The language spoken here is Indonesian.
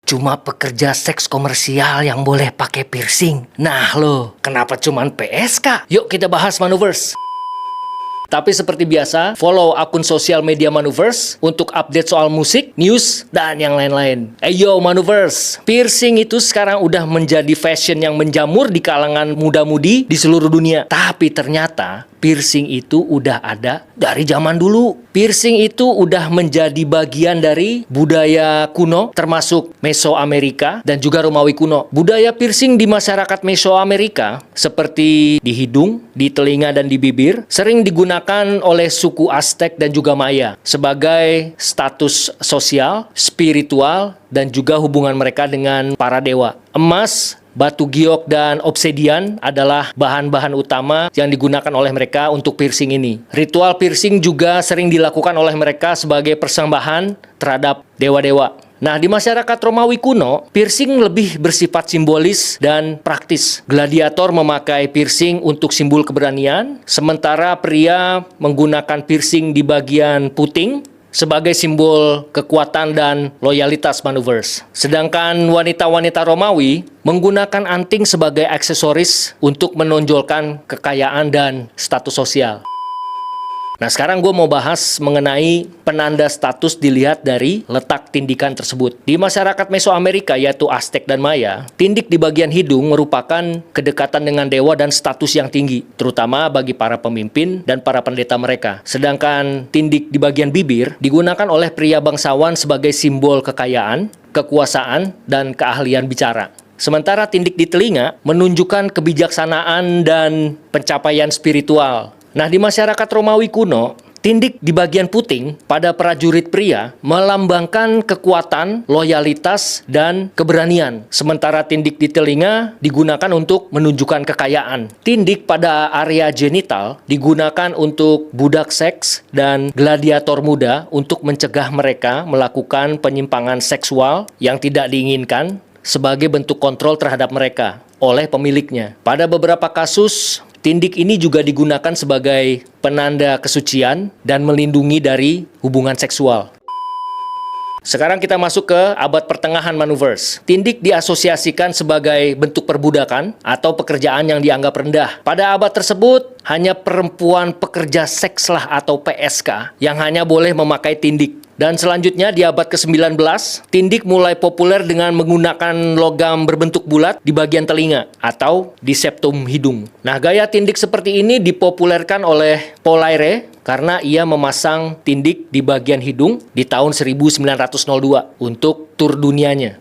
cuma pekerja seks komersial yang boleh pakai piercing. Nah lo, kenapa cuman PSK? Yuk kita bahas Manuverse. Tapi seperti biasa, follow akun sosial media Manuverse untuk update soal musik, news, dan yang lain-lain. Yo Manuverse, piercing itu sekarang udah menjadi fashion yang menjamur di kalangan muda-mudi di seluruh dunia. Tapi ternyata piercing itu udah ada dari zaman dulu. Piercing itu udah menjadi bagian dari budaya kuno, termasuk Mesoamerika dan juga Romawi kuno. Budaya piercing di masyarakat Mesoamerika, seperti di hidung, di telinga, dan di bibir, sering digunakan oleh suku Aztec dan juga Maya sebagai status sosial, spiritual, dan juga hubungan mereka dengan para dewa. Emas, batu giok, dan obsidian adalah bahan-bahan utama yang digunakan oleh mereka untuk piercing ini. Ritual piercing juga sering dilakukan oleh mereka sebagai persembahan terhadap dewa-dewa. Nah, di masyarakat Romawi kuno, piercing lebih bersifat simbolis dan praktis. Gladiator memakai piercing untuk simbol keberanian, sementara pria menggunakan piercing di bagian puting sebagai simbol kekuatan dan loyalitas Manuverse. Sedangkan wanita-wanita Romawi menggunakan anting sebagai aksesoris untuk menonjolkan kekayaan dan status sosial. Nah, sekarang gue mau bahas mengenai penanda status dilihat dari letak tindikan tersebut. Di masyarakat Mesoamerika, yaitu Aztec dan Maya, tindik di bagian hidung merupakan kedekatan dengan dewa dan status yang tinggi, terutama bagi para pemimpin dan para pendeta mereka. Sedangkan tindik di bagian bibir digunakan oleh pria bangsawan sebagai simbol kekayaan, kekuasaan, dan keahlian bicara. Sementara tindik di telinga menunjukkan kebijaksanaan dan pencapaian spiritual. Nah, di masyarakat Romawi kuno, tindik di bagian puting pada prajurit pria melambangkan kekuatan, loyalitas, dan keberanian. Sementara tindik di telinga digunakan untuk menunjukkan kekayaan. Tindik pada area genital digunakan untuk budak seks dan gladiator muda untuk mencegah mereka melakukan penyimpangan seksual yang tidak diinginkan sebagai bentuk kontrol terhadap mereka oleh pemiliknya. Pada beberapa kasus, tindik ini juga digunakan sebagai penanda kesucian dan melindungi dari hubungan seksual. Sekarang kita masuk ke abad pertengahan Manuverse. Tindik diasosiasikan sebagai bentuk perbudakan atau pekerjaan yang dianggap rendah. Pada abad tersebut, hanya perempuan pekerja sekslah atau PSK yang hanya boleh memakai tindik. Dan selanjutnya di abad ke-19, tindik mulai populer dengan menggunakan logam berbentuk bulat di bagian telinga atau di septum hidung. Nah, gaya tindik seperti ini dipopulerkan oleh Paul Ayre karena ia memasang tindik di bagian hidung di tahun 1902 untuk tur dunianya.